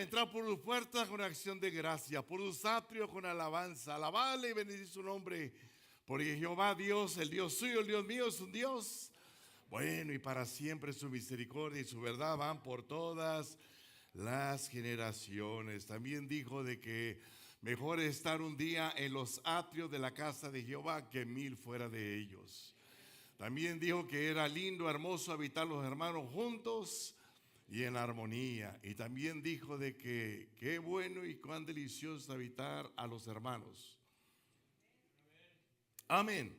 entrar por sus puertas con acción de gracia, por sus atrios con alabanza. Alabadle y bendecir su nombre, porque Jehová Dios, el Dios suyo, el Dios mío, es un Dios bueno, y para siempre su misericordia y su verdad van por todas las generaciones. También dijo de que mejor estar un día en los atrios de la casa de Jehová que 1000 fuera de ellos. También dijo que era lindo, hermoso habitar los hermanos juntos y en armonía. Y también dijo de que qué bueno y cuán delicioso habitar a los hermanos. Amén.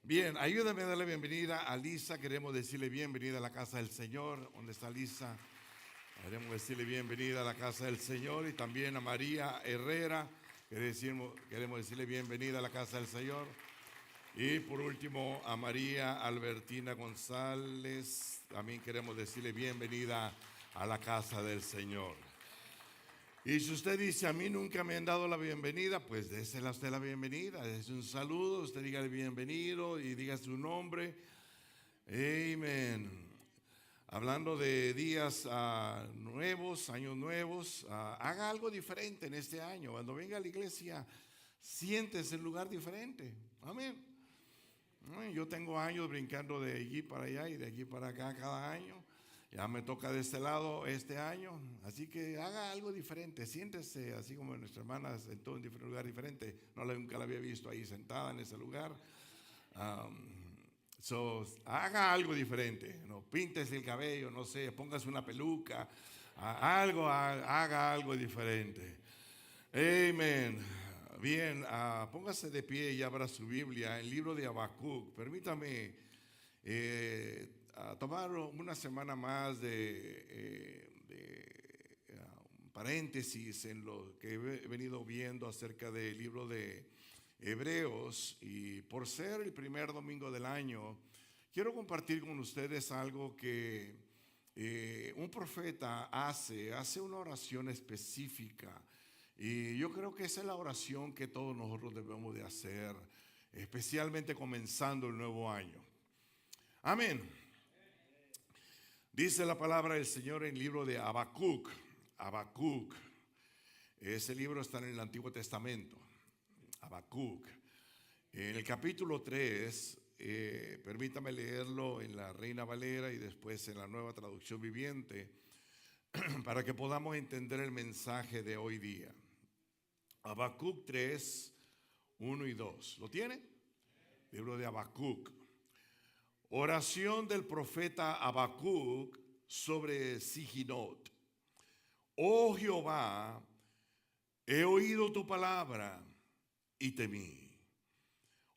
Bien, ayúdame a darle bienvenida a Lisa. Queremos decirle bienvenida a la casa del Señor. ¿Dónde está Lisa? Queremos decirle bienvenida a la casa del Señor. Y también a María Herrera. Queremos decirle bienvenida a la casa del Señor. Y por último a María Albertina González. También queremos decirle bienvenida a la casa del Señor. Y si usted dice, a mí nunca me han dado la bienvenida, pues désela a usted la bienvenida, dése un saludo, usted diga el bienvenido y diga su nombre. Amén. Hablando de días nuevos, años nuevos, haga algo diferente en este año. Cuando venga a la iglesia, siéntese en un lugar diferente. Amén. Yo tengo años brincando de allí para allá y de aquí para acá cada año. Ya me toca de este lado este año, así que haga algo diferente, siéntese así como nuestra hermana sentó en un lugar diferente, nunca la había visto ahí sentada en ese lugar. Haga algo diferente, no píntese el cabello, no sé, póngase una peluca, haga algo diferente. Amén. Bien, póngase de pie y abra su Biblia, el libro de Habacuc. Permítame a tomar una semana más de paréntesis en lo que he venido viendo acerca del libro de Hebreos, y por ser el primer domingo del año quiero compartir con ustedes algo que un profeta hace una oración específica, y yo creo que esa es la oración que todos nosotros debemos de hacer, especialmente comenzando el nuevo año. Amén. Dice la palabra del Señor en el libro de Habacuc. Habacuc. Ese libro está en el Antiguo Testamento. Habacuc. En el capítulo 3, permítame leerlo en la Reina Valera y después en la Nueva Traducción Viviente, para que podamos entender el mensaje de hoy día. Habacuc 3, 1 y 2. ¿Lo tiene? Libro de Habacuc. Oración del profeta Habacuc sobre Siginot. Oh Jehová, he oído tu palabra y temí.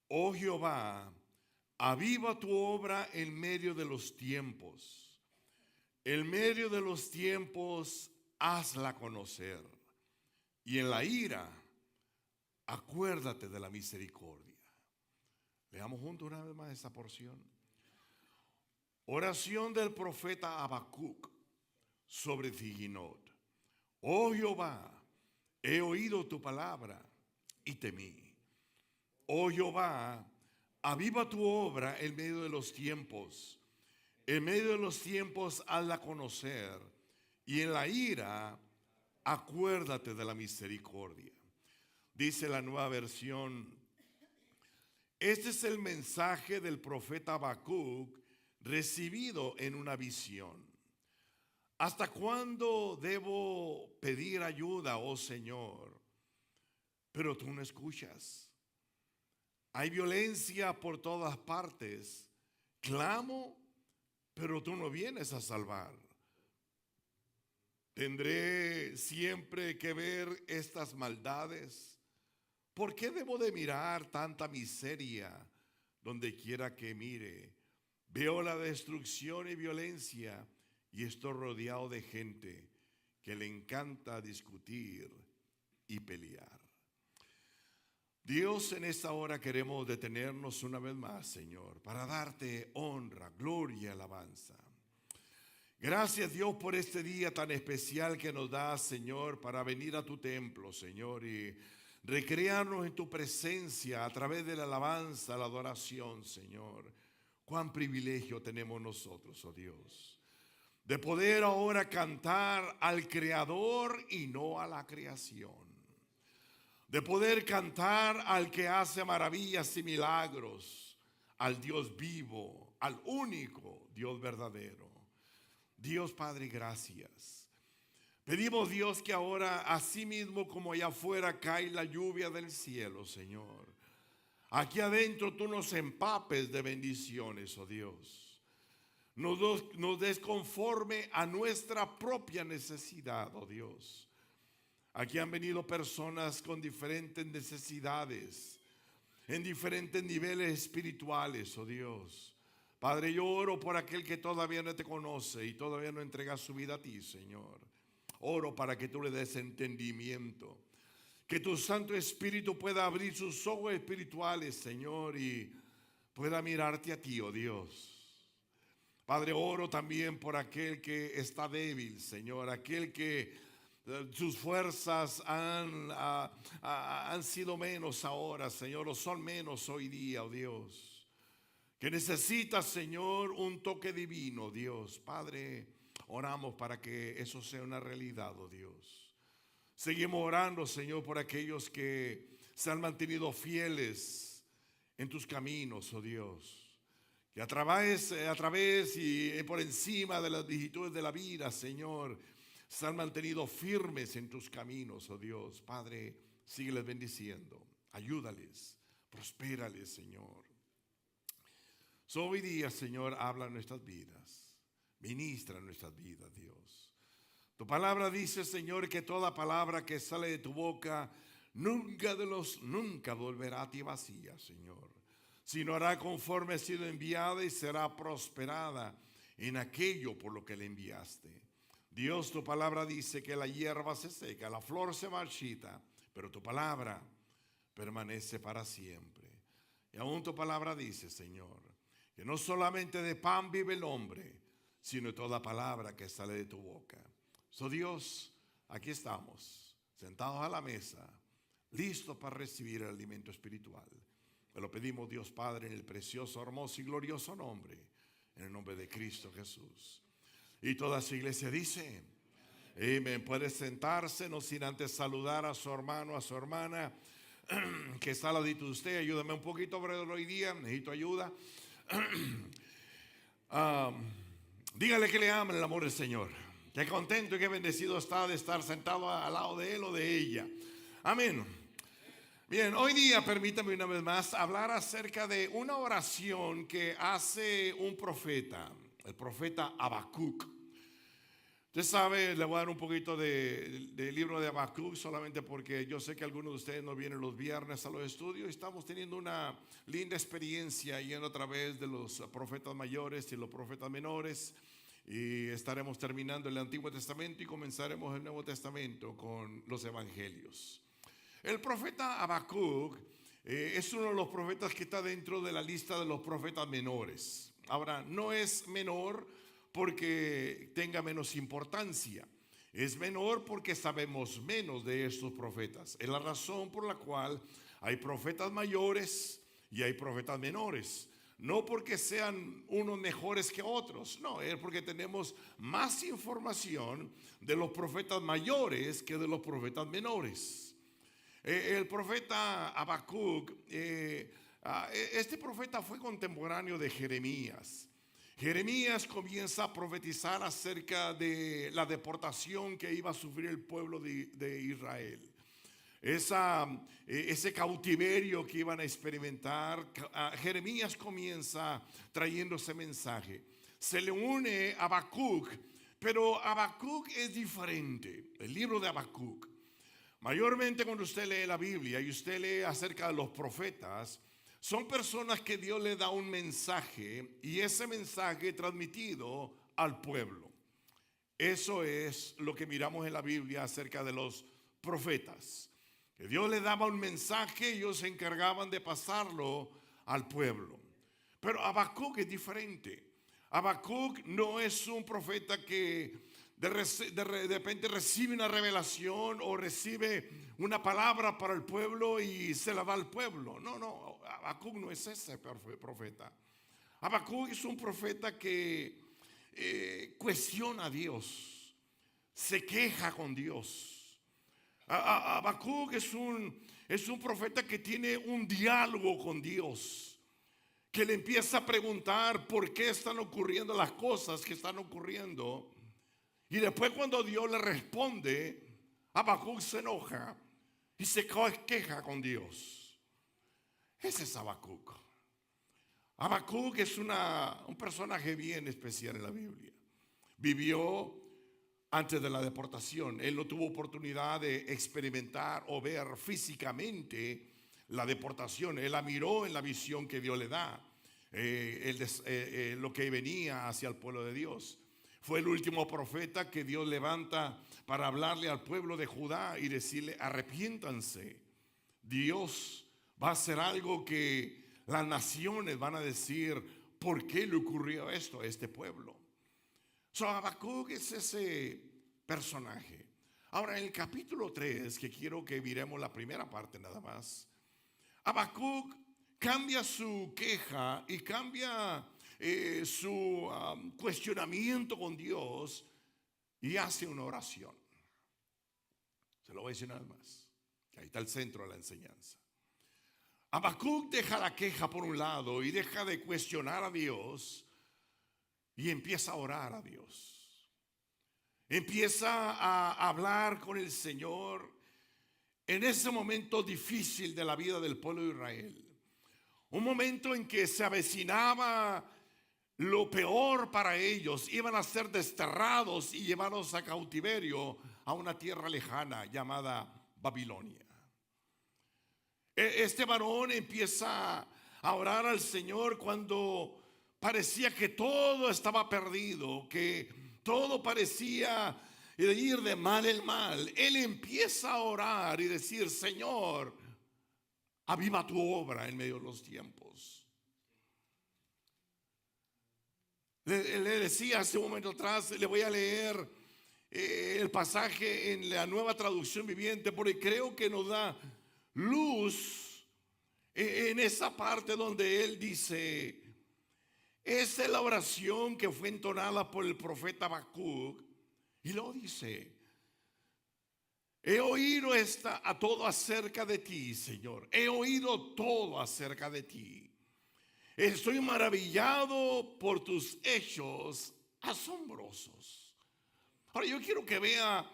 Oh Jehová, aviva tu obra en medio de los tiempos. En medio de los tiempos, hazla conocer. Y en la ira, acuérdate de la misericordia. Leamos juntos una vez más esa porción. Oración del profeta Habacuc sobre Siginot. Oh Jehová, he oído tu palabra y temí. Oh Jehová, aviva tu obra en medio de los tiempos. En medio de los tiempos, hazla conocer. Y en la ira, acuérdate de la misericordia. Dice la Nueva Versión: este es el mensaje del profeta Habacuc recibido en una visión. ¿Hasta cuándo debo pedir ayuda, oh Señor? Pero tú no escuchas. Hay violencia por todas partes. Clamo, pero tú no vienes a salvar. ¿Tendré siempre que ver estas maldades? ¿Por qué debo de mirar tanta miseria donde quiera que mire? Veo la destrucción y violencia y estoy rodeado de gente que le encanta discutir y pelear. Dios, en esta hora queremos detenernos una vez más, Señor, para darte honra, gloria y alabanza. Gracias, Dios, por este día tan especial que nos das, Señor, para venir a tu templo, Señor, y recrearnos en tu presencia a través de la alabanza, la adoración, Señor. Cuán privilegio tenemos nosotros, oh Dios. de poder ahora cantar al Creador y no a la creación, de poder cantar al que hace maravillas y milagros, al Dios vivo, al único Dios verdadero. Dios Padre, gracias. Pedimos, Dios, que ahora, así mismo como allá afuera cae la lluvia del cielo, Señor, aquí adentro tú nos empapes de bendiciones, oh Dios. Nos des conforme a nuestra propia necesidad, oh Dios. Aquí han venido personas con diferentes necesidades, en diferentes niveles espirituales, oh Dios. Padre, yo oro por aquel que todavía no te conoce y todavía no entrega su vida a ti, Señor. Oro para que tú le des entendimiento, que tu Santo Espíritu pueda abrir sus ojos espirituales, Señor, y pueda mirarte a ti, oh Dios. Padre, oro también por aquel que está débil, Señor, aquel que sus fuerzas han sido menos ahora, Señor, o son menos hoy día, oh Dios. Que necesita, Señor, un toque divino, Dios. Padre, oramos para que eso sea una realidad, oh Dios. Seguimos orando, Señor, por aquellos que se han mantenido fieles en tus caminos, oh Dios. Que a través y por encima de las vicisitudes de la vida, Señor, se han mantenido firmes en tus caminos, oh Dios. Padre, sígueles bendiciendo, ayúdales, prospérales, Señor. Hoy día, Señor, habla en nuestras vidas, ministra en nuestras vidas, Dios. Tu palabra dice, Señor, que toda palabra que sale de tu boca nunca volverá a ti vacía, Señor, sino hará conforme ha sido enviada y será prosperada en aquello por lo que le enviaste. Dios, tu palabra dice que la hierba se seca, la flor se marchita, pero tu palabra permanece para siempre. Y aún tu palabra dice, Señor, que no solamente de pan vive el hombre, sino de toda palabra que sale de tu boca. Dios, aquí estamos, sentados a la mesa, listos para recibir el alimento espiritual. Te lo pedimos, Dios Padre, en el precioso, hermoso y glorioso nombre, en el nombre de Cristo Jesús. Y toda su iglesia dice, amén. Puede sentarse, no sin antes saludar a su hermano, a su hermana, que está al ladito de usted. Ayúdame un poquito, brother, hoy día, necesito ayuda. Dígale que le ama el amor del Señor. Qué contento y qué bendecido está de estar sentado al lado de él o de ella. Amén. Bien, hoy día permítame una vez más hablar acerca de una oración que hace un profeta, el profeta Habacuc. Usted sabe, le voy a dar un poquito del libro de Habacuc, solamente porque yo sé que algunos de ustedes no vienen los viernes a los estudios. Estamos teniendo una linda experiencia yendo a través de los profetas mayores y los profetas menores. Y estaremos terminando el Antiguo Testamento y comenzaremos el Nuevo Testamento con los evangelios. El profeta Habacuc es uno de los profetas que está dentro de la lista de los profetas menores. Ahora, no es menor porque tenga menos importancia. Es menor porque sabemos menos de estos profetas. Es la razón por la cual hay profetas mayores y hay profetas menores. No porque sean unos mejores que otros, no, es porque tenemos más información de los profetas mayores que de los profetas menores. El profeta Habacuc, este profeta fue contemporáneo de Jeremías. Jeremías comienza a profetizar acerca de la deportación que iba a sufrir el pueblo de Israel. Ese cautiverio que iban a experimentar. Jeremías comienza trayendo ese mensaje. Se le une a Habacuc, pero Habacuc es diferente. El libro de Habacuc, mayormente cuando usted lee la Biblia y usted lee acerca de los profetas, son personas que Dios le da un mensaje y ese mensaje transmitido al pueblo. Eso es lo que miramos en la Biblia acerca de los profetas. Que Dios le daba un mensaje y ellos se encargaban de pasarlo al pueblo. Pero Habacuc es diferente. Habacuc no es un profeta que de repente recibe una revelación o recibe una palabra para el pueblo y se la da al pueblo. No, Habacuc no es ese profeta. Habacuc es un profeta que cuestiona a Dios, se queja con Dios. Habacuc es un profeta que tiene un diálogo con Dios, que le empieza a preguntar por qué están ocurriendo las cosas que están ocurriendo. Y después, cuando Dios le responde, Habacuc se enoja y se queja con Dios. Ese es Habacuc. Habacuc es un personaje bien especial en la Biblia. Vivió antes de la deportación. Él no tuvo oportunidad de experimentar o ver físicamente la deportación. Él la miró en la visión que Dios le da, lo que venía hacia el pueblo de Dios. Fue el último profeta que Dios levanta para hablarle al pueblo de Judá y decirle: arrepiéntanse. Dios va a hacer algo que las naciones van a decir: ¿por qué le ocurrió esto a este pueblo? Habacuc es ese personaje. Ahora, en el capítulo 3, que quiero que miremos la primera parte nada más, Habacuc cambia su queja y cambia su cuestionamiento con Dios y hace una oración. Se lo voy a decir nada más, que ahí está el centro de la enseñanza. Habacuc deja la queja por un lado y deja de cuestionar a Dios y empieza a orar a Dios. Empieza a hablar con el Señor en ese momento difícil de la vida del pueblo de Israel. Un momento en que se avecinaba lo peor para ellos. Iban a ser desterrados y llevados a cautiverio a una tierra lejana llamada Babilonia. Este varón empieza a orar al Señor cuando parecía que todo estaba perdido, que todo parecía ir de mal en mal. Él empieza a orar y decir: Señor, aviva tu obra en medio de los tiempos. Le decía hace un momento atrás, le voy a leer el pasaje en la Nueva Traducción Viviente, porque creo que nos da luz en esa parte donde él dice: esa es la oración que fue entonada por el profeta Habacuc. Y luego dice: he oído a todo acerca de ti, Señor. He oído todo acerca de ti. Estoy maravillado por tus hechos asombrosos. Ahora yo quiero que vea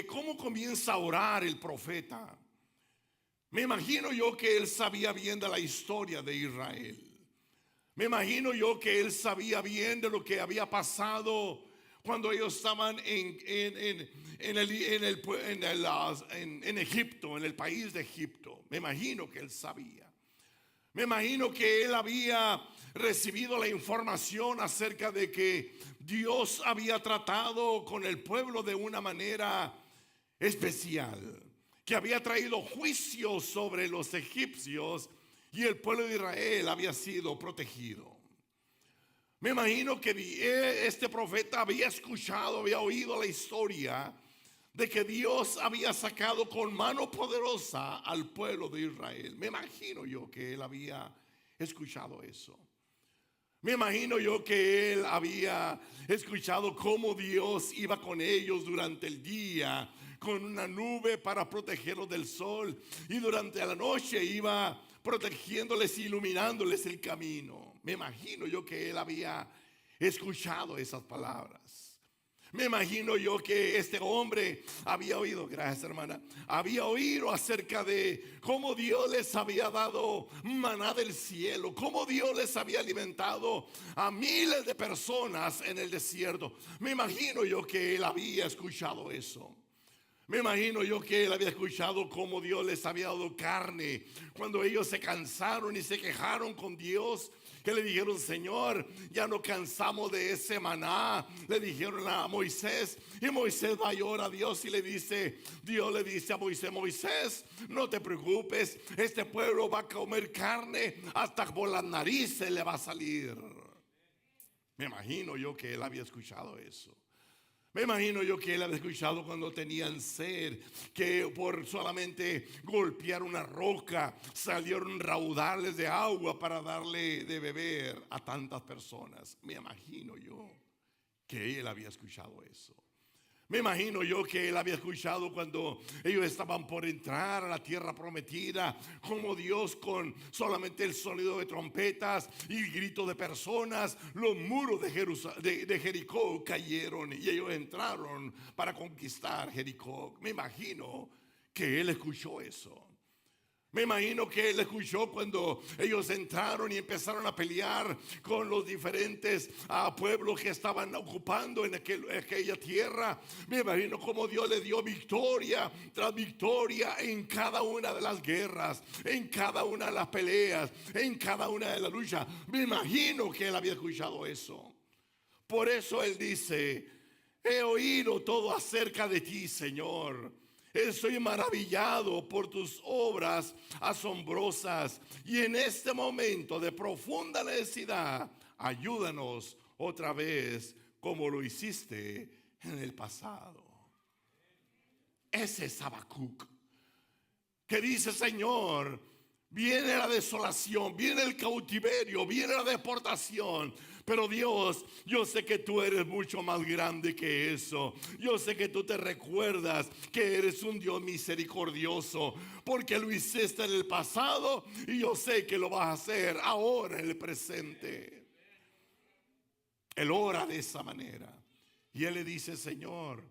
cómo comienza a orar el profeta. Me imagino yo que él sabía bien de la historia de Israel. Me imagino yo que él sabía bien de lo que había pasado cuando ellos estaban en Egipto, en el país de Egipto. Me imagino que él sabía. Me imagino que él había recibido la información acerca de que Dios había tratado con el pueblo de una manera especial, que había traído juicio sobre los egipcios y el pueblo de Israel había sido protegido. Me imagino que este profeta había escuchado, había oído la historia de que Dios había sacado con mano poderosa al pueblo de Israel. Me imagino yo que él había escuchado eso. Me imagino yo que él había escuchado cómo Dios iba con ellos durante el día, con una nube para protegerlos del sol, y durante la noche iba protegiéndoles, iluminándoles el camino. Me imagino yo que él había escuchado esas palabras. Me imagino yo que este hombre había oído, gracias hermana, había oído acerca de cómo Dios les había dado maná del cielo, cómo Dios les había alimentado a miles de personas en el desierto. Me imagino yo que él había escuchado eso. Me imagino yo que él había escuchado cómo Dios les había dado carne cuando ellos se cansaron y se quejaron con Dios, que le dijeron: Señor, ya no cansamos de ese maná. Le dijeron a Moisés, y Moisés va y ora a Dios y Dios le dice a Moisés: Moisés, no te preocupes, este pueblo va a comer carne hasta por las narices le va a salir. Me imagino yo que él había escuchado eso. Me imagino yo que él había escuchado cuando tenían sed, que por solamente golpear una roca salieron raudales de agua para darle de beber a tantas personas. Me imagino yo que él había escuchado eso. Me imagino yo que él había escuchado cuando ellos estaban por entrar a la tierra prometida, como Dios con solamente el sonido de trompetas y el grito de personas, los muros de Jericó cayeron y ellos entraron para conquistar Jericó. Me imagino que él escuchó eso. Me imagino que él escuchó cuando ellos entraron y empezaron a pelear con los diferentes pueblos que estaban ocupando en aquella tierra. Me imagino cómo Dios le dio victoria tras victoria en cada una de las guerras, en cada una de las peleas, en cada una de las luchas. Me imagino que él había escuchado eso. Por eso él dice: he oído todo acerca de ti, Señor. Estoy maravillado por tus obras asombrosas, y en este momento de profunda necesidad, ayúdanos otra vez como lo hiciste en el pasado. Ese es Habacuc, que dice: Señor, viene la desolación, viene el cautiverio, viene la deportación. Pero Dios, yo sé que tú eres mucho más grande que eso. Yo sé que tú te recuerdas que eres un Dios misericordioso, porque lo hiciste en el pasado y yo sé que lo vas a hacer ahora en el presente. Él ora de esa manera y él le dice: Señor,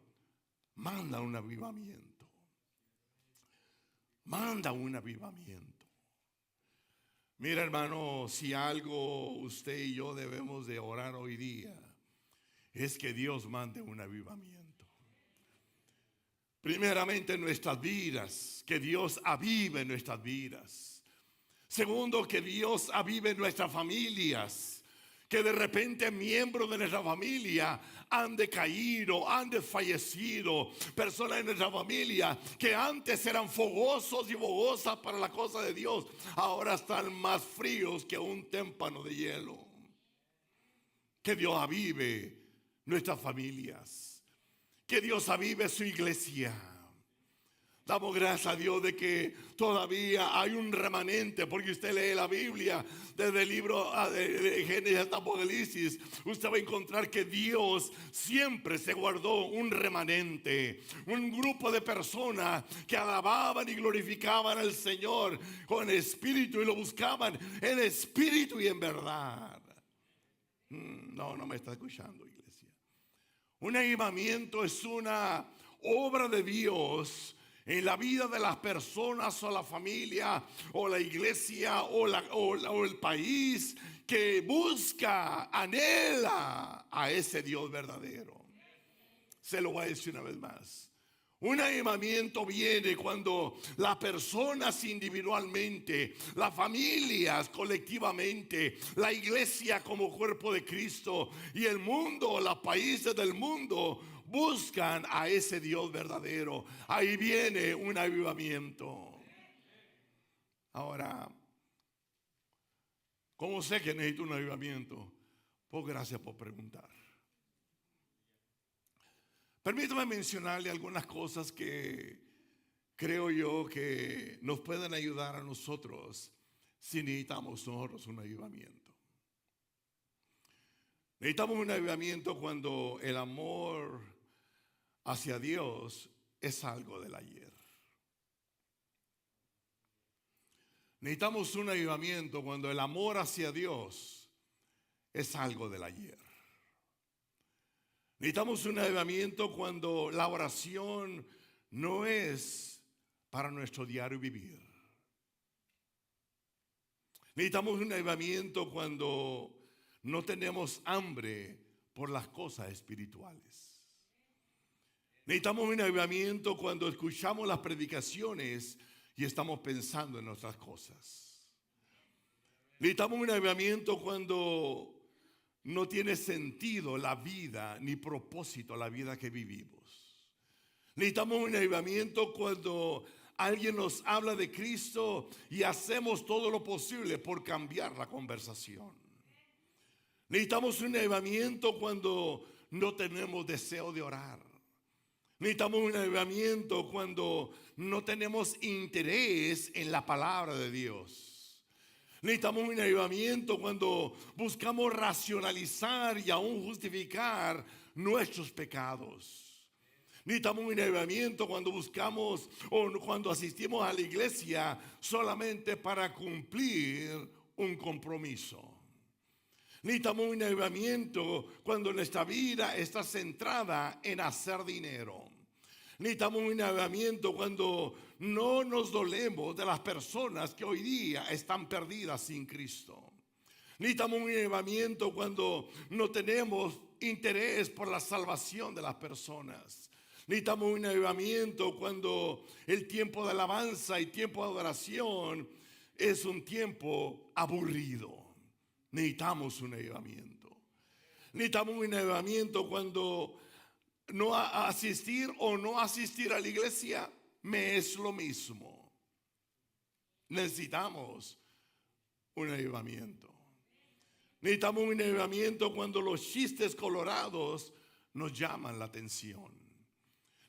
manda un avivamiento. Manda un avivamiento. Mira, hermano, si algo usted y yo debemos de orar hoy día, es que Dios mande un avivamiento. Primeramente en nuestras vidas, que Dios avive nuestras vidas. Segundo, que Dios avive nuestras familias. Que de repente miembros de nuestra familia han decaído, han desfallecido. Personas de nuestra familia que antes eran fogosos y fogosas para la cosa de Dios, ahora están más fríos que un témpano de hielo. Que Dios avive nuestras familias. Que Dios avive su iglesia. Damos gracias a Dios de que todavía hay un remanente, porque usted lee la Biblia desde el libro de Génesis hasta Apocalipsis. Usted va a encontrar que Dios siempre se guardó un remanente, un grupo de personas que alababan y glorificaban al Señor con espíritu y lo buscaban en espíritu y en verdad. No me está escuchando, iglesia. Un avivamiento es una obra de Dios en la vida de las personas o la familia o la iglesia o el país que busca, anhela a ese Dios verdadero. Se lo voy a decir una vez más. Un avivamiento viene cuando las personas individualmente, las familias colectivamente, la iglesia como cuerpo de Cristo y el mundo, los países del mundo buscan a ese Dios verdadero. Ahí viene un avivamiento. Ahora, ¿cómo sé que necesito un avivamiento? Pues gracias por preguntar. Permítame mencionarle algunas cosas que creo yo que nos pueden ayudar a nosotros si necesitamos nosotros un avivamiento. Necesitamos un avivamiento cuando el amor hacia Dios es algo del ayer. Necesitamos un avivamiento cuando el amor hacia Dios es algo del ayer. Necesitamos un avivamiento cuando la oración no es para nuestro diario vivir. Necesitamos un avivamiento cuando no tenemos hambre por las cosas espirituales. Necesitamos un avivamiento cuando escuchamos las predicaciones y estamos pensando en otras cosas. Necesitamos un avivamiento cuando no tiene sentido la vida ni propósito la vida que vivimos. Necesitamos un avivamiento cuando alguien nos habla de Cristo y hacemos todo lo posible por cambiar la conversación. Necesitamos un avivamiento cuando no tenemos deseo de orar. Necesitamos un avivamiento cuando no tenemos interés en la palabra de Dios. Necesitamos un avivamiento cuando buscamos racionalizar y aún justificar nuestros pecados. Necesitamos un avivamiento cuando buscamos o cuando asistimos a la iglesia solamente para cumplir un compromiso. Necesitamos un avivamiento cuando nuestra vida está centrada en hacer dinero. Necesitamos un avivamiento cuando no nos dolemos de las personas que hoy día están perdidas sin Cristo. Necesitamos un avivamiento cuando no tenemos interés por la salvación de las personas. Necesitamos un avivamiento cuando el tiempo de alabanza y tiempo de adoración es un tiempo aburrido. Necesitamos un avivamiento. Necesitamos un avivamiento cuando no asistir o no asistir a la iglesia me es lo mismo. Necesitamos un avivamiento. Necesitamos un avivamiento cuando los chistes colorados nos llaman la atención.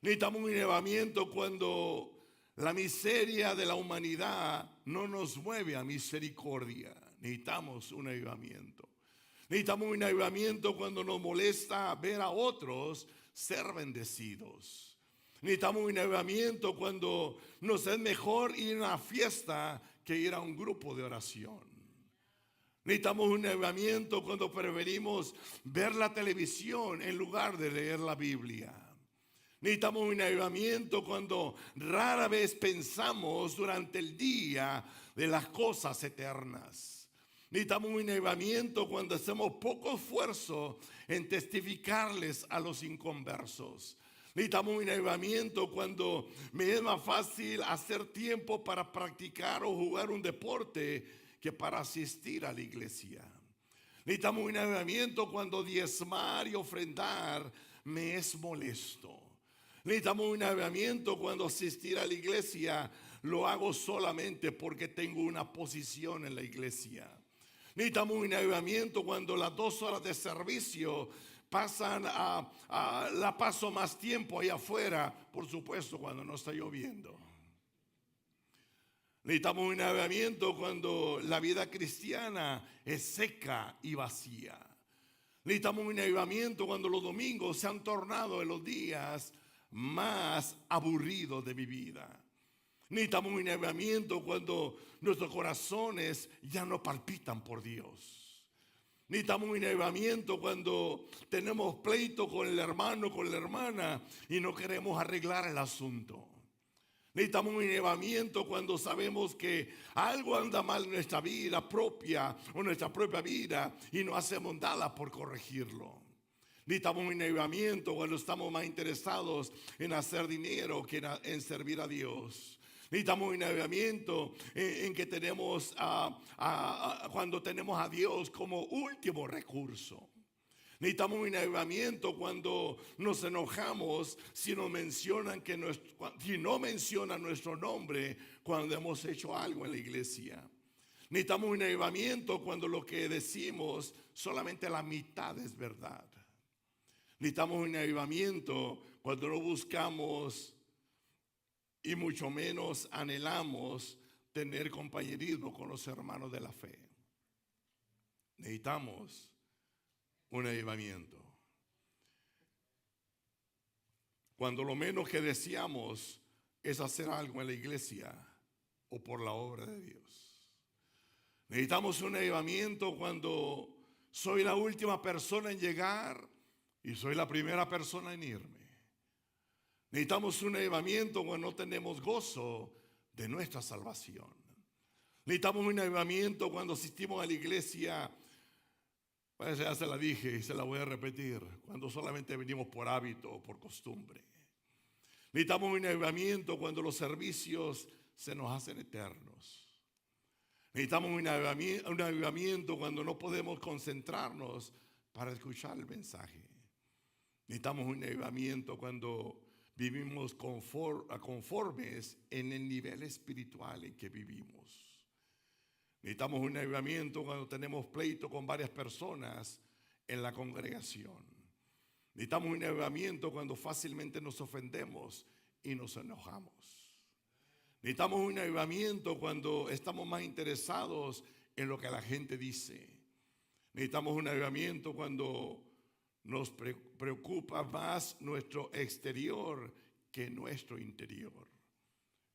Necesitamos un avivamiento cuando la miseria de la humanidad no nos mueve a misericordia. Necesitamos un avivamiento. Necesitamos un avivamiento cuando nos molesta ver a otros ser bendecidos. Necesitamos un avivamiento cuando nos es mejor ir a una fiesta que ir a un grupo de oración. Necesitamos un avivamiento cuando preferimos ver la televisión en lugar de leer la Biblia. Necesitamos un avivamiento cuando rara vez pensamos durante el día de las cosas eternas. Necesitamos un avivamiento cuando hacemos poco esfuerzo en testificarles a los inconversos. Necesitamos un avivamiento cuando me es más fácil hacer tiempo para practicar o jugar un deporte que para asistir a la iglesia. Necesitamos un avivamiento cuando diezmar y ofrendar me es molesto. Necesitamos un avivamiento cuando asistir a la iglesia lo hago solamente porque tengo una posición en la iglesia. Necesitamos un avivamiento cuando las 2 horas de servicio pasan la paso más tiempo allá afuera, por supuesto cuando no está lloviendo. Necesitamos un avivamiento cuando la vida cristiana es seca y vacía. Necesitamos un avivamiento cuando los domingos se han tornado en los días más aburridos de mi vida. Necesitamos un avivamiento cuando nuestros corazones ya no palpitan por Dios. Necesitamos un avivamiento cuando tenemos pleito con el hermano, con la hermana y no queremos arreglar el asunto. Necesitamos un avivamiento cuando sabemos que algo anda mal en nuestra vida propia o nuestra propia vida y no hacemos nada por corregirlo. Necesitamos un avivamiento cuando estamos más interesados en hacer dinero que en servir a Dios. Necesitamos un avivamiento en que tenemos cuando tenemos a Dios como último recurso. Necesitamos un avivamiento cuando nos enojamos si no mencionan nuestro nombre cuando hemos hecho algo en la iglesia. Necesitamos un avivamiento cuando lo que decimos solamente la mitad es verdad. Necesitamos un avivamiento cuando no buscamos y mucho menos anhelamos tener compañerismo con los hermanos de la fe. Necesitamos un avivamiento cuando lo menos que deseamos es hacer algo en la iglesia o por la obra de Dios. Necesitamos un avivamiento cuando soy la última persona en llegar y soy la primera persona en irme. Necesitamos un avivamiento cuando no tenemos gozo de nuestra salvación. Necesitamos un avivamiento cuando asistimos a la iglesia. Pues ya se la dije y se la voy a repetir. Cuando solamente venimos por hábito o por costumbre. Necesitamos un avivamiento cuando los servicios se nos hacen eternos. Necesitamos un avivamiento cuando no podemos concentrarnos para escuchar el mensaje. Necesitamos un avivamiento cuando vivimos conformes en el nivel espiritual en que vivimos. Necesitamos un avivamiento cuando tenemos pleito con varias personas en la congregación. Necesitamos un avivamiento cuando fácilmente nos ofendemos y nos enojamos. Necesitamos un avivamiento cuando estamos más interesados en lo que la gente dice. Necesitamos un avivamiento cuando Nos preocupa más nuestro exterior que nuestro interior.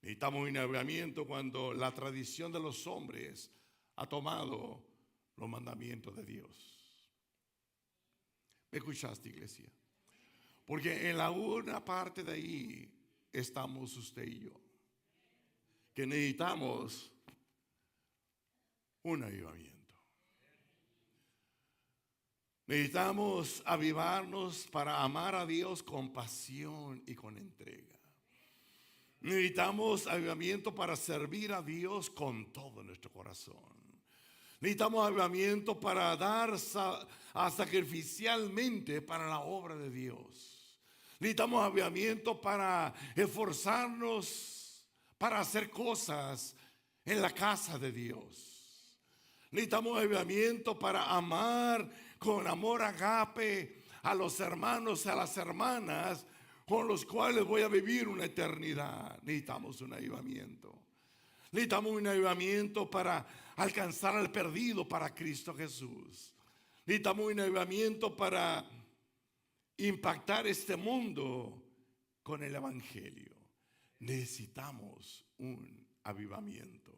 Necesitamos un avivamiento cuando la tradición de los hombres ha tomado los mandamientos de Dios. ¿Me escuchaste, iglesia? Porque en la una parte de ahí estamos usted y yo, que necesitamos un avivamiento. Necesitamos avivarnos para amar a Dios con pasión y con entrega. Necesitamos avivamiento para servir a Dios con todo nuestro corazón. Necesitamos avivamiento para dar sacrificialmente para la obra de Dios. Necesitamos avivamiento para esforzarnos para hacer cosas en la casa de Dios. Necesitamos avivamiento para amar con amor agape a los hermanos y a las hermanas con los cuales voy a vivir una eternidad. Necesitamos un avivamiento. Necesitamos un avivamiento para alcanzar al perdido para Cristo Jesús. Necesitamos un avivamiento para impactar este mundo con el evangelio. Necesitamos un avivamiento,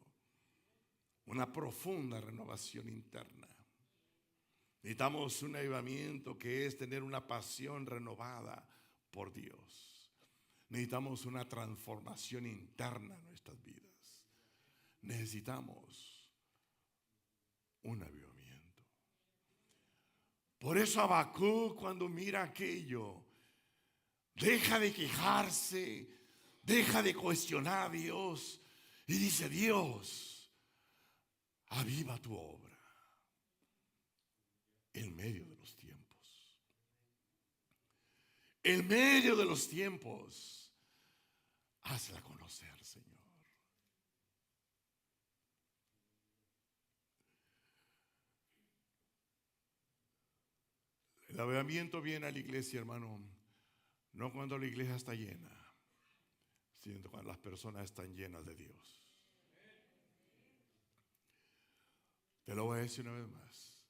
una profunda renovación interna. Necesitamos un avivamiento que es tener una pasión renovada por Dios. Necesitamos una transformación interna en nuestras vidas. Necesitamos un avivamiento. Por eso Habacuc, cuando mira aquello, deja de quejarse, deja de cuestionar a Dios y dice: Dios, aviva tu obra en medio de los tiempos. En medio de los tiempos, hazla conocer, Señor. El avivamiento viene a la iglesia, hermano, no cuando la iglesia está llena, sino cuando las personas están llenas de Dios. Te lo voy a decir una vez más.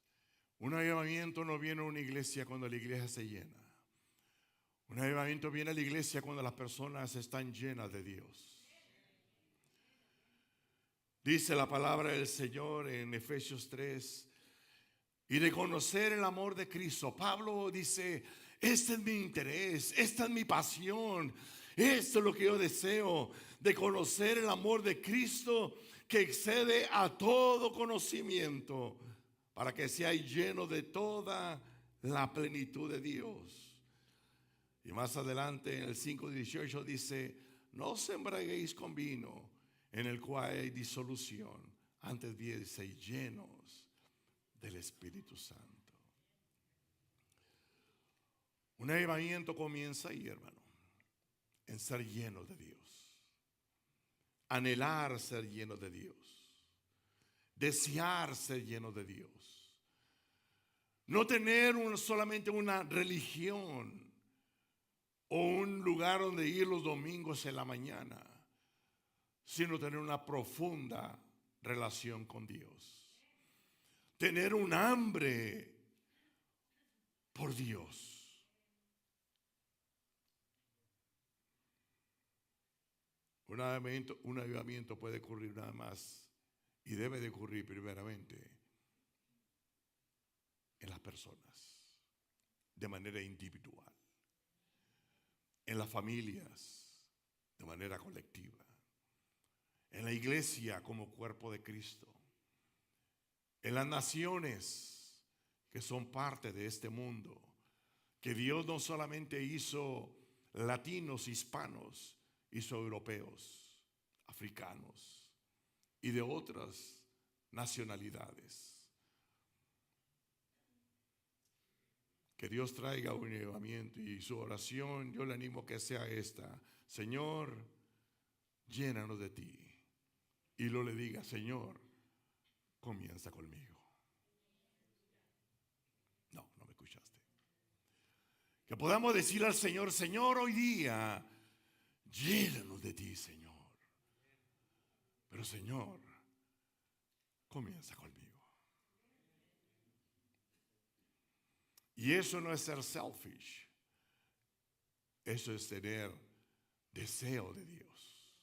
Un avivamiento no viene a una iglesia cuando la iglesia se llena. Un avivamiento viene a la iglesia cuando las personas están llenas de Dios. Dice la palabra del Señor en Efesios 3, y de conocer el amor de Cristo. Pablo dice: este es mi interés, esta es mi pasión, esto es lo que yo deseo, de conocer el amor de Cristo que excede a todo conocimiento, para que seáis llenos de toda la plenitud de Dios. Y más adelante en el 5:18 dice: no os embriaguéis con vino, en el cual hay disolución, antes bien seáis llenos del Espíritu Santo. Un avivamiento comienza ahí, hermano, en ser llenos de Dios, anhelar ser llenos de Dios, desear ser llenos de Dios, no tener solamente una religión o un lugar donde ir los domingos en la mañana, sino tener una profunda relación con Dios. Tener un hambre por Dios. Un avivamiento puede ocurrir nada más, y debe de ocurrir primeramente en las personas, de manera individual, en las familias, de manera colectiva, en la iglesia como cuerpo de Cristo, en las naciones que son parte de este mundo, que Dios no solamente hizo latinos, hispanos, hizo europeos, africanos y de otras nacionalidades. Que Dios traiga un avivamiento, y su oración yo le animo que sea esta: Señor, llénanos de ti. Y lo le diga: Señor, comienza conmigo. No me escuchaste. Que podamos decir al Señor: Señor, hoy día llénanos de ti, Señor. Pero Señor, comienza conmigo. Y eso no es ser selfish. Eso es tener deseo de Dios.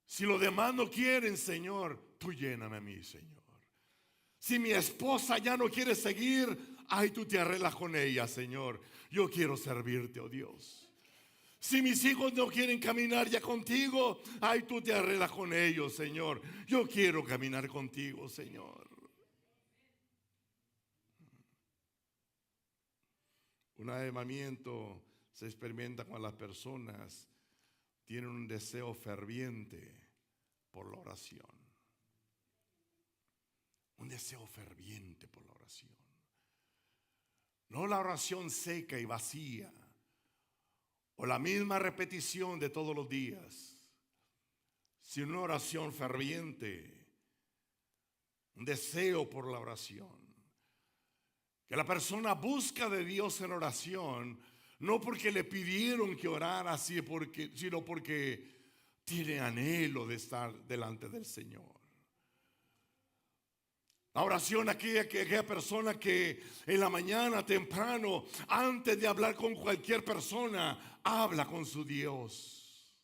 Si los demás no quieren, Señor, tú lléname a mí, Señor. Si mi esposa ya no quiere seguir, ay, tú te arreglas con ella, Señor. Yo quiero servirte, oh Dios. Si mis hijos no quieren caminar ya contigo, ay, tú te arreglas con ellos, Señor. Yo quiero caminar contigo, Señor. Un avivamiento se experimenta cuando las personas tienen un deseo ferviente por la oración. Un deseo ferviente por la oración. No la oración seca y vacía, o la misma repetición de todos los días, sino una oración ferviente, un deseo por la oración. Que la persona busca de Dios en oración, no porque le pidieron que orara así, sino porque tiene anhelo de estar delante del Señor. La oración, aquella persona que en la mañana temprano, antes de hablar con cualquier persona, habla con su Dios.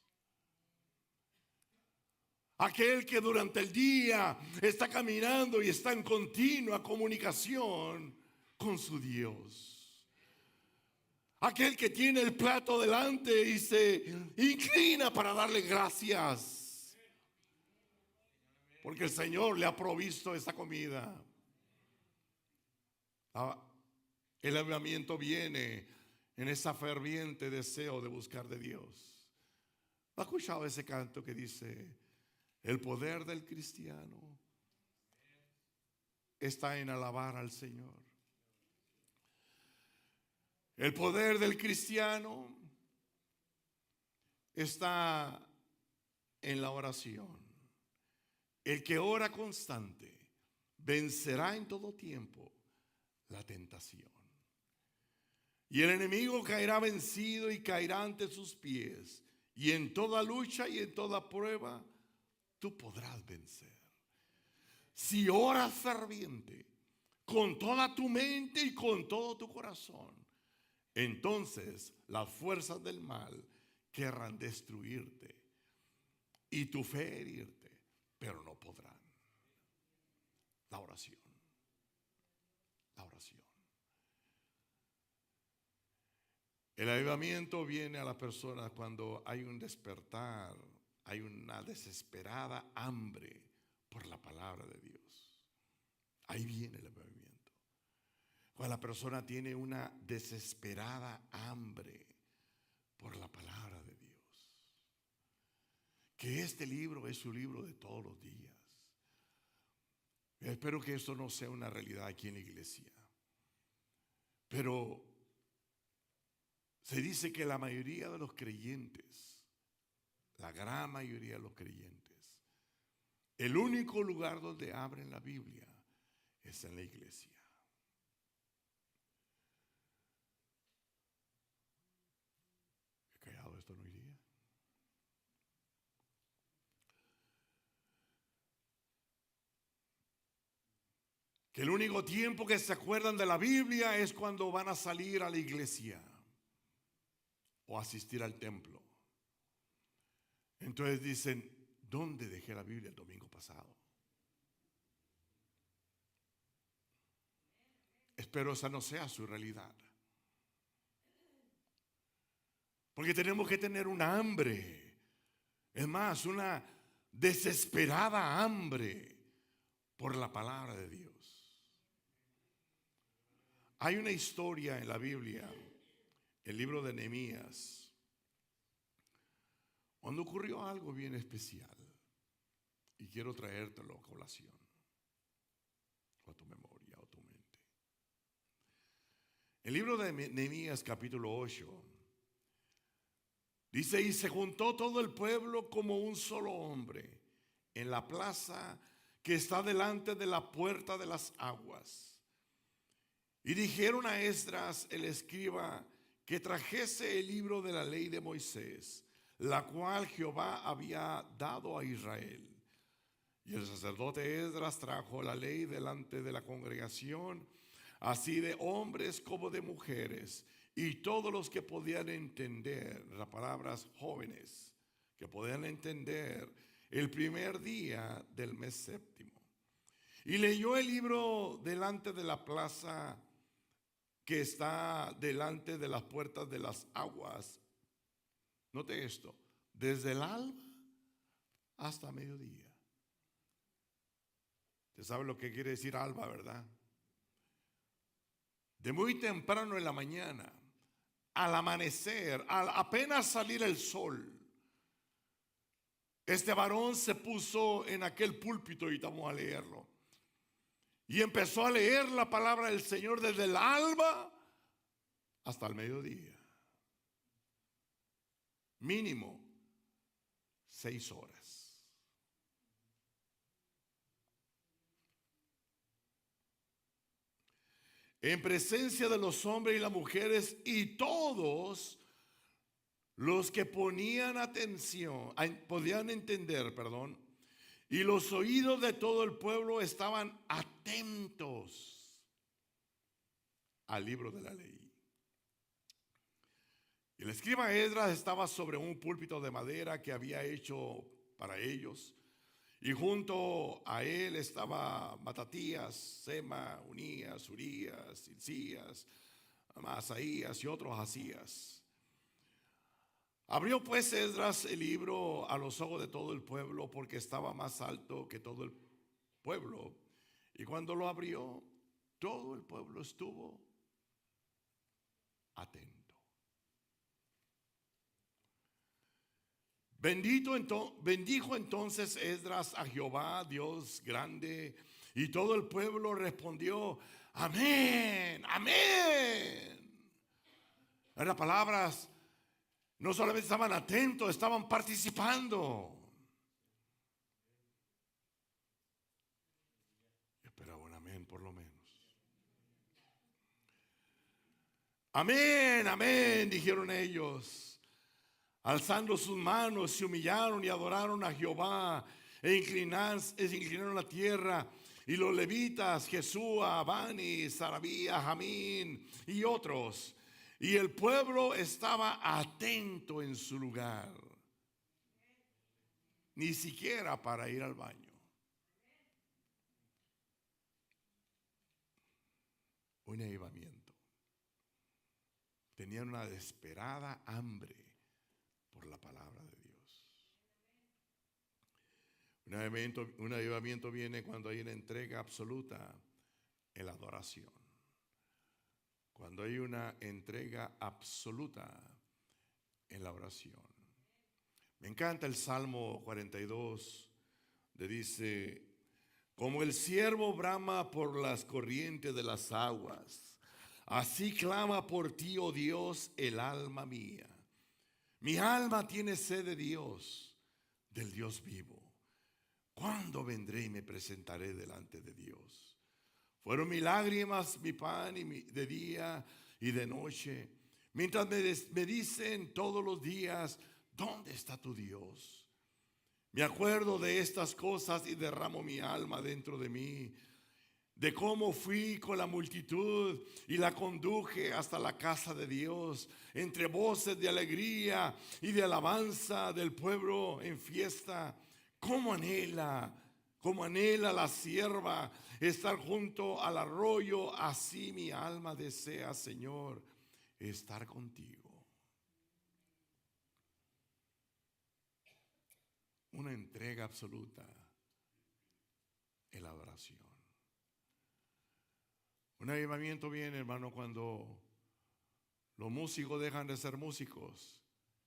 Aquel que durante el día está caminando y está en continua comunicación con su Dios. Aquel que tiene el plato delante y se inclina para darle gracias, porque el Señor le ha provisto esta comida. El avivamiento viene en ese ferviente deseo de buscar de Dios. ¿Ha escuchado ese canto que dice: el poder del cristiano está en alabar al Señor? El poder del cristiano está en la oración. El que ora constante vencerá en todo tiempo la tentación. Y el enemigo caerá vencido y caerá ante sus pies. Y en toda lucha y en toda prueba tú podrás vencer. Si oras ferviente, con toda tu mente y con todo tu corazón, entonces las fuerzas del mal querrán destruirte y tu fe herirte, pero no podrán. La oración. La oración. El avivamiento viene a las personas cuando hay un despertar, hay una desesperada hambre por la palabra de Dios. Ahí viene el avivamiento. Cuando la persona tiene una desesperada hambre por la palabra de Dios. Que este libro es su libro de todos los días. Espero que esto no sea una realidad aquí en la iglesia. Pero se dice que la mayoría de los creyentes, la gran mayoría de los creyentes, el único lugar donde abren la Biblia es en la iglesia. Esto no iría. Que el único tiempo que se acuerdan de la Biblia es cuando van a salir a la iglesia o asistir al templo. Entonces dicen: ¿dónde dejé la Biblia el domingo pasado? Espero esa no sea su realidad. Porque tenemos que tener una hambre, es más, una desesperada hambre por la palabra de Dios. Hay una historia en la Biblia, el libro de Nehemías, donde ocurrió algo bien especial, y quiero traértelo a colación, o a tu memoria, o a tu mente. El libro de Nehemías capítulo 8 dice: y se juntó todo el pueblo como un solo hombre en la plaza que está delante de la puerta de las aguas. Y dijeron a Esdras el escriba que trajese el libro de la ley de Moisés, la cual Jehová había dado a Israel. Y el sacerdote Esdras trajo la ley delante de la congregación así de hombres como de mujeres, y todos los que podían entender, las palabras jóvenes, que podían entender, el primer día del mes séptimo. Y leyó el libro delante de la plaza que está delante de las puertas de las aguas. Note esto, desde el alba hasta mediodía. Usted sabe lo que quiere decir alba, ¿verdad? De muy temprano en la mañana, al amanecer, al apenas salir el sol, este varón se puso en aquel púlpito, y vamos a leerlo, y empezó a leer la palabra del Señor desde el alba hasta el mediodía. Mínimo 6 horas. En presencia de los hombres y las mujeres y todos los que ponían atención, podían entender, perdón, y los oídos de todo el pueblo estaban atentos al libro de la ley. El escriba Esdras estaba sobre un púlpito de madera que había hecho para ellos, y junto a él estaba Matatías, Sema, Unías, Urías, Hilcías, Amasaías y otros Asías. Abrió pues Esdras el libro a los ojos de todo el pueblo, porque estaba más alto que todo el pueblo. Y cuando lo abrió, todo el pueblo estuvo atento. Bendijo entonces Esdras a Jehová, Dios grande, y todo el pueblo respondió: amén, amén. Las palabras no solamente estaban atentos, estaban participando. Esperaba un amén por lo menos. Amén, amén, dijeron ellos. Alzando sus manos, se humillaron y adoraron a Jehová, e inclinaron la tierra. Y los levitas, Jesúa, Bani, Sarabía, Jamín y otros. Y el pueblo estaba atento en su lugar, ni siquiera para ir al baño. Un avivamiento. Tenían una desesperada hambre por la palabra de Dios. Un avivamiento viene cuando hay una entrega absoluta en la adoración. Cuando hay una entrega absoluta en la oración. Me encanta el Salmo 42, que dice: como el ciervo brama por las corrientes de las aguas, así clama por ti, oh Dios, el alma mía. Mi alma tiene sed de Dios, del Dios vivo. ¿Cuándo vendré y me presentaré delante de Dios? Fueron mis lágrimas mi pan de día y de noche, mientras me dicen todos los días: ¿dónde está tu Dios? Me acuerdo de estas cosas y derramo mi alma dentro de mí, de cómo fui con la multitud y la conduje hasta la casa de Dios, entre voces de alegría y de alabanza del pueblo en fiesta. Cómo anhela la sierva estar junto al arroyo, así mi alma desea, Señor, estar contigo. Una entrega absoluta en la adoración. Un avivamiento viene, hermano, cuando los músicos dejan de ser músicos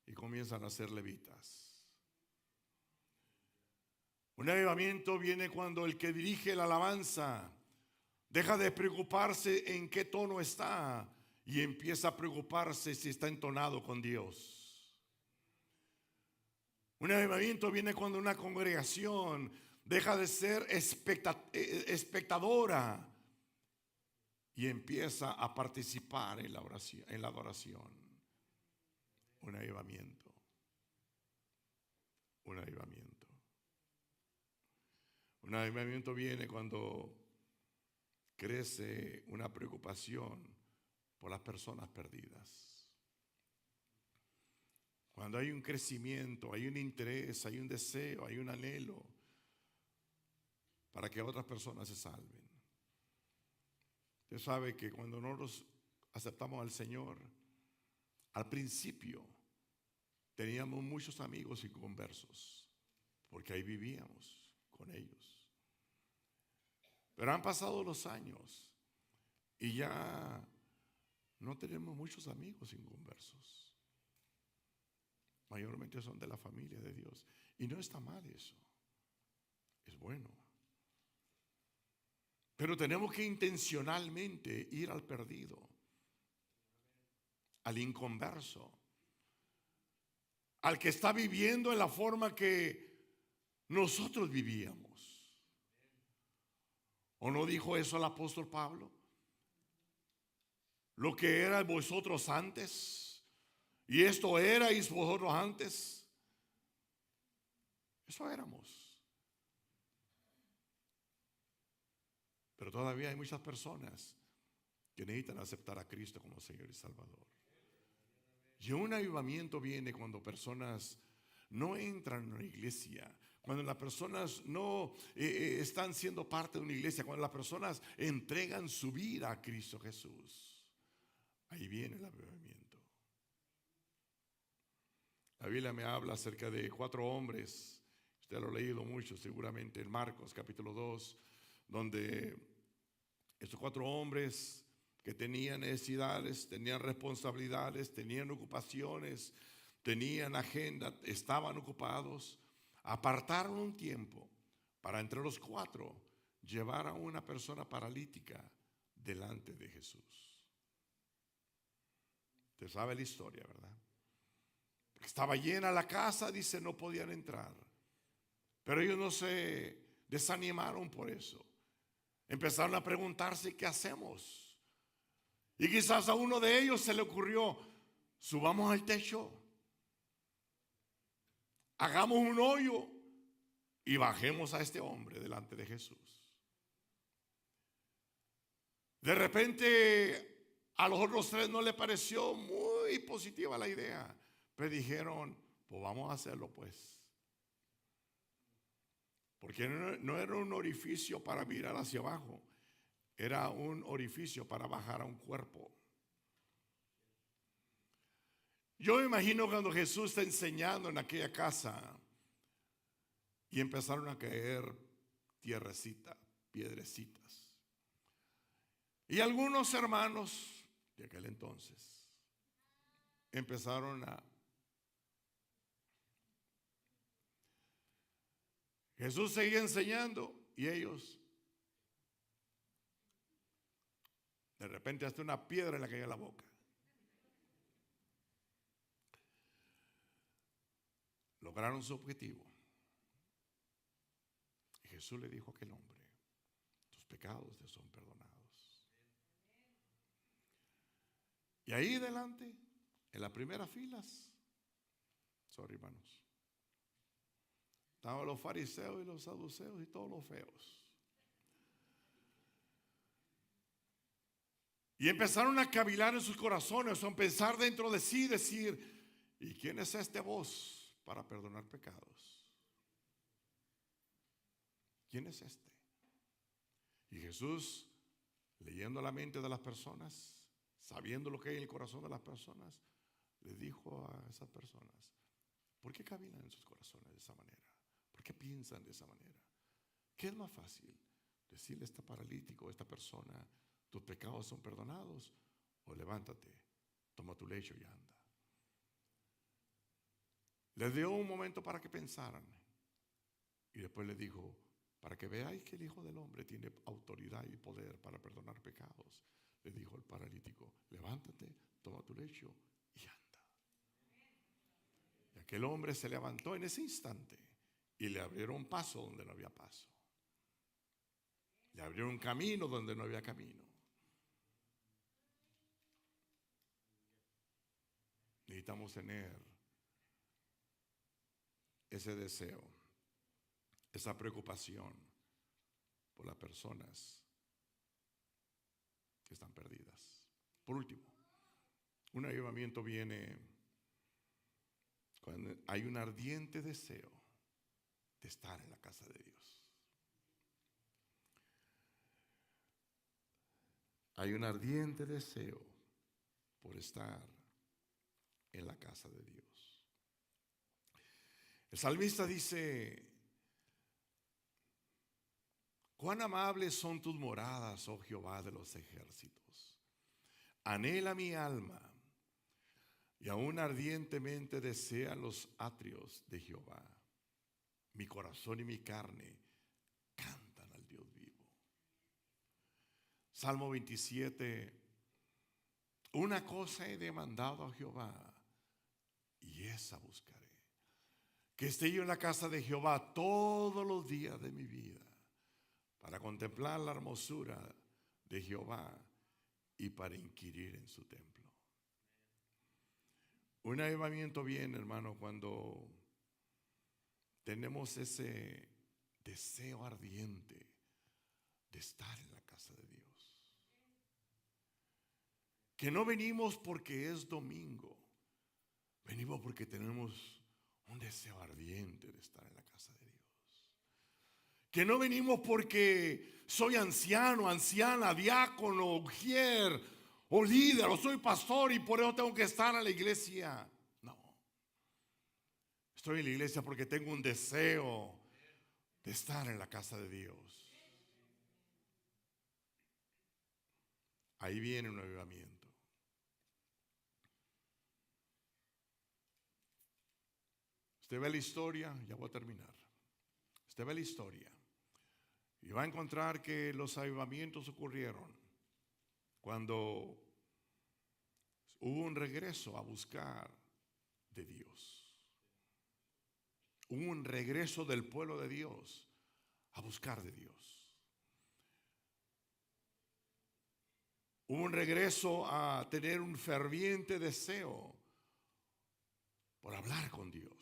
y comienzan a ser levitas. Un avivamiento viene cuando el que dirige la alabanza deja de preocuparse en qué tono está y empieza a preocuparse si está entonado con Dios. Un avivamiento viene cuando una congregación deja de ser espectadora y empieza a participar en la oración, en la adoración. Un avivamiento. Un avivamiento. Un avivamiento viene cuando crece una preocupación por las personas perdidas. Cuando hay un crecimiento, hay un interés, hay un deseo, hay un anhelo para que otras personas se salven. Usted sabe que cuando nosotros aceptamos al Señor, al principio teníamos muchos amigos inconversos, porque ahí vivíamos con ellos. Pero han pasado los años y ya no tenemos muchos amigos inconversos. Mayormente son de la familia de Dios. Y no está mal eso. Es bueno. Pero tenemos que intencionalmente ir al perdido, al inconverso, al que está viviendo en la forma que nosotros vivíamos. ¿O no dijo eso el apóstol Pablo? Lo que erais vosotros antes, y esto erais vosotros antes. Eso éramos. Pero todavía hay muchas personas que necesitan aceptar a Cristo como Señor y Salvador. Y un avivamiento viene cuando personas no entran en una iglesia, cuando las personas no están siendo parte de una iglesia, cuando las personas entregan su vida a Cristo Jesús. Ahí viene el avivamiento. La Biblia me habla acerca de 4 hombres, usted lo ha leído mucho seguramente en Marcos capítulo 2, donde estos 4 hombres que tenían necesidades, tenían responsabilidades, tenían ocupaciones, tenían agenda, estaban ocupados, apartaron un tiempo para entre los 4 llevar a una persona paralítica delante de Jesús. Usted sabe la historia, ¿verdad? Estaba llena la casa, dice, no podían entrar. Pero ellos no se desanimaron por eso. Empezaron a preguntarse, ¿qué hacemos? Y quizás a uno de ellos se le ocurrió, subamos al techo, hagamos un hoyo y bajemos a este hombre delante de Jesús. De repente a los otros 3 no les pareció muy positiva la idea, pero dijeron, pues vamos a hacerlo pues. Porque no era un orificio para mirar hacia abajo, era un orificio para bajar a un cuerpo. Yo me imagino cuando Jesús está enseñando en aquella casa y empezaron a caer tierrecitas, piedrecitas. Y algunos hermanos de aquel entonces empezaron a... Jesús seguía enseñando y ellos, de repente hasta una piedra le caía en la boca. Lograron su objetivo. Y Jesús le dijo a aquel hombre, tus pecados te son perdonados. Y ahí delante, en las primeras filas, hermanos, estaban los fariseos y los saduceos y todos los feos. Y empezaron a cavilar en sus corazones, a pensar dentro de sí, decir, ¿y quién es este vos para perdonar pecados? ¿Quién es este? Y Jesús, leyendo la mente de las personas, sabiendo lo que hay en el corazón de las personas, le dijo a esas personas, ¿por qué cavilan en sus corazones de esa manera? ¿Por qué piensan de esa manera? ¿Qué es más fácil? Decirle a este paralítico, a esta persona, tus pecados son perdonados, o levántate, toma tu lecho y anda. Les dio un momento para que pensaran y después les dijo, para que veáis que el Hijo del Hombre tiene autoridad y poder para perdonar pecados, le dijo el paralítico, levántate, toma tu lecho y anda. Y aquel hombre se levantó en ese instante y le abrieron paso donde no había paso. Le abrieron un camino donde no había camino. Necesitamos tener ese deseo, esa preocupación por las personas que están perdidas. Por último, un avivamiento viene cuando hay un ardiente deseo de estar en la casa de Dios. Hay un ardiente deseo por estar en la casa de Dios. El salmista dice: cuán amables son tus moradas, oh Jehová de los ejércitos. Anhela mi alma y aún ardientemente desea los atrios de Jehová. Mi corazón y mi carne cantan al Dios vivo. Salmo 27: una cosa he demandado a Jehová y esa buscaré, que esté yo en la casa de Jehová todos los días de mi vida, para contemplar la hermosura de Jehová y para inquirir en su templo. Un avivamiento viene, hermano, cuando tenemos ese deseo ardiente de estar en la casa de Dios. Que no venimos porque es domingo, venimos porque tenemos un deseo ardiente de estar en la casa de Dios. Que no venimos porque soy anciano, anciana, diácono, ujier o líder, o soy pastor y por eso tengo que estar en la iglesia. No. Estoy en la iglesia porque tengo un deseo de estar en la casa de Dios. Ahí viene un avivamiento. Usted ve la historia, ya voy a terminar. Usted ve la historia y va a encontrar que los avivamientos ocurrieron cuando hubo un regreso a buscar de Dios. Hubo un regreso del pueblo de Dios a buscar de Dios. Hubo un regreso a tener un ferviente deseo por hablar con Dios.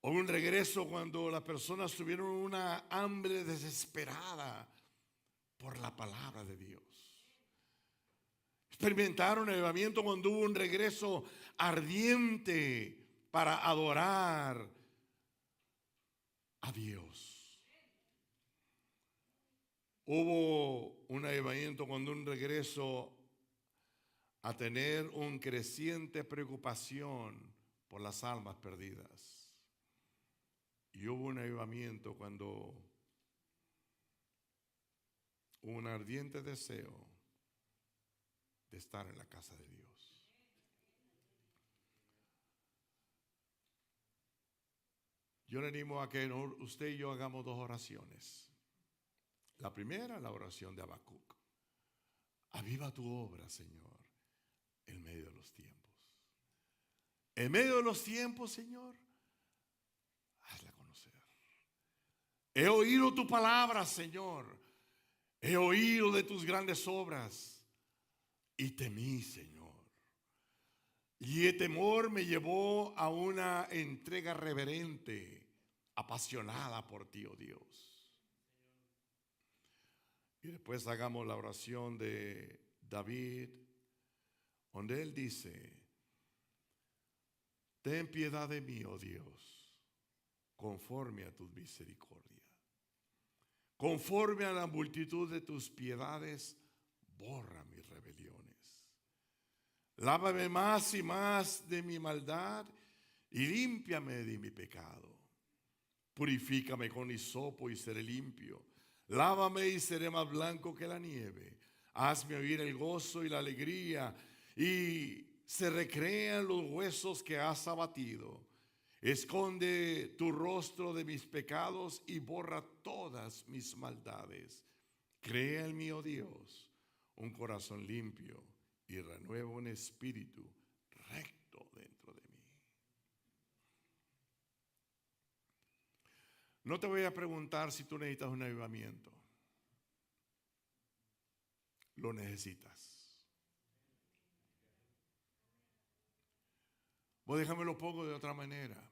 Hubo un regreso cuando las personas tuvieron una hambre desesperada por la palabra de Dios. Experimentaron el avivamiento cuando hubo un regreso ardiente para adorar a Dios. Hubo un avivamiento cuando un regreso a tener un creciente preocupación por las almas perdidas. Y hubo un avivamiento cuando hubo un ardiente deseo de estar en la casa de Dios. Yo le animo a que usted y yo hagamos dos oraciones. La primera, la oración de Habacuc. Aviva tu obra, Señor, en medio de los tiempos. En medio de los tiempos, Señor, hazla conocer. He oído tu palabra, Señor. He oído de tus grandes obras y temí, Señor. Y el temor me llevó a una entrega reverente, apasionada por ti, oh Dios. Y después hagamos la oración de David, donde él dice: ten piedad de mí, oh Dios, conforme a tus misericordias. Conforme a la multitud de tus piedades, borra mis rebeliones. Lávame más y más de mi maldad y límpiame de mi pecado. Purifícame con hisopo y seré limpio. Lávame y seré más blanco que la nieve. Hazme oír el gozo y la alegría y se recrean los huesos que has abatido. Esconde tu rostro de mis pecados y borra todas mis maldades. Crea en mí, oh Dios, un corazón limpio y renueva un espíritu recto dentro de mí. No te voy a preguntar si tú necesitas un avivamiento. Lo necesitas. Vos déjame lo pongo de otra manera.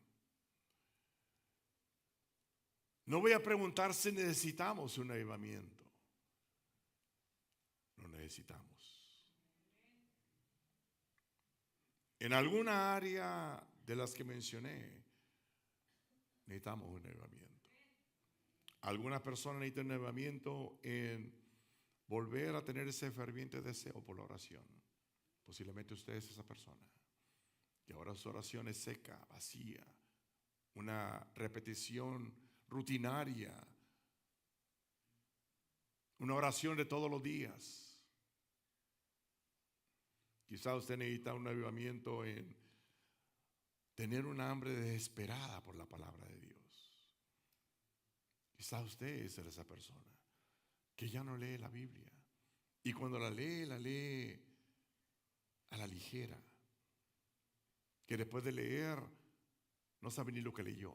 No voy a preguntar si necesitamos un avivamiento. lo necesitamos. En alguna área de las que mencioné, necesitamos un avivamiento. Algunas personas necesitan un avivamiento en volver a tener ese ferviente deseo por la oración. Posiblemente usted es esa persona. Y ahora su oración es seca, vacía, una repetición rutinaria, una oración de todos los días. Quizá usted necesita un avivamiento en tener una hambre desesperada por la palabra de Dios. Quizá usted es esa persona que ya no lee la Biblia. Y cuando la lee a la ligera. Que después de leer no sabe ni lo que leyó.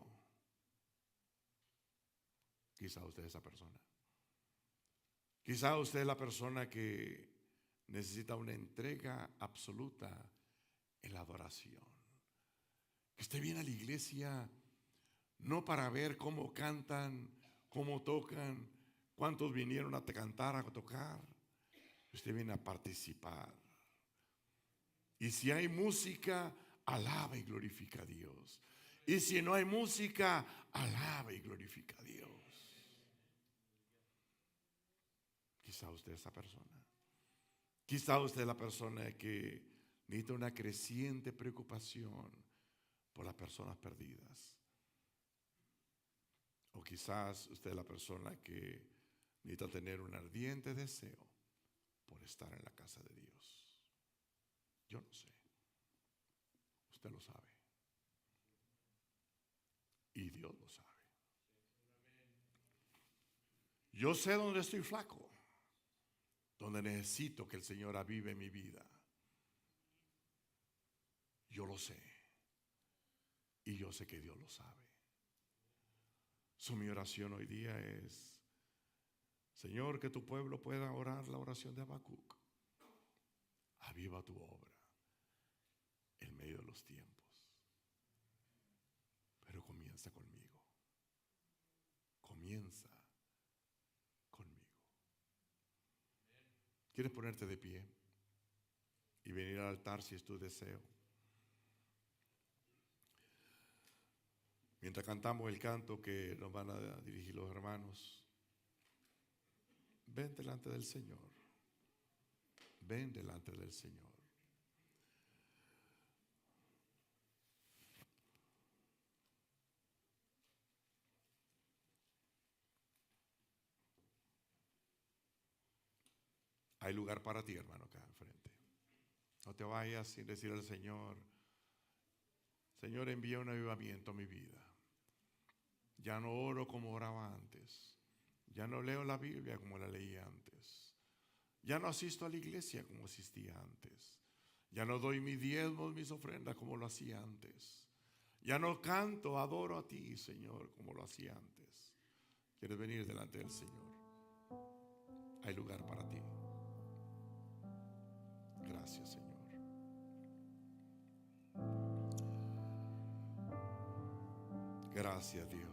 Quizá usted es esa persona. Quizá usted es la persona que necesita una entrega absoluta en la adoración. Que usted viene a la iglesia no para ver cómo cantan, cómo tocan, cuántos vinieron a cantar, a tocar. Usted viene a participar. Y si hay música, alaba y glorifica a Dios. Y si no hay música, alaba y glorifica a Dios. Quizá usted es esa persona. Quizá usted es la persona que necesita una creciente preocupación por las personas perdidas. O quizás usted es la persona que necesita tener un ardiente deseo por estar en la casa de Dios. Yo no sé. Usted lo sabe. Y Dios lo sabe. Yo sé dónde estoy flaco, donde necesito que el Señor avive mi vida. Yo lo sé. Y yo sé que Dios lo sabe. Mi oración hoy día es: Señor, que tu pueblo pueda orar la oración de Habacuc. Aviva tu obra en medio de los tiempos. Pero comienza conmigo. Comienza conmigo. ¿Quieres ponerte de pie y venir al altar si es tu deseo? Mientras cantamos el canto que nos van a dirigir los hermanos, ven delante del Señor. Ven delante del Señor. Hay lugar para ti, hermano, acá enfrente. No te vayas sin decir al Señor: Señor, envía un avivamiento a mi vida. Ya no oro como oraba antes. Ya no leo la Biblia como la leía antes. Ya no asisto a la iglesia como asistía antes. Ya no doy mis diezmos, mis ofrendas como lo hacía antes. Ya no canto, adoro a ti, Señor, como lo hacía antes. ¿Quieres venir delante del Señor? Hay lugar para ti. Gracias, Señor. Gracias, Dios.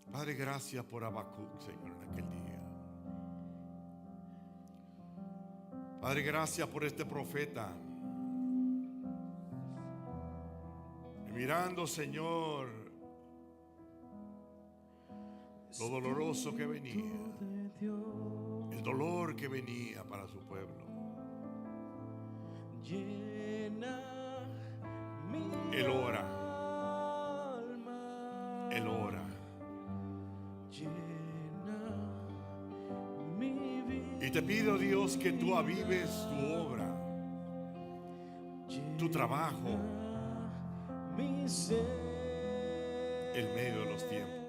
Padre, gracias por Habacuc, Señor, en aquel día. Padre, gracias por este profeta. Y mirando, Señor, lo doloroso que venía, el dolor que venía para su pueblo. Él ora. Él ora. Y te pido, Dios, que tú avives tu obra, tu trabajo en medio de los tiempos.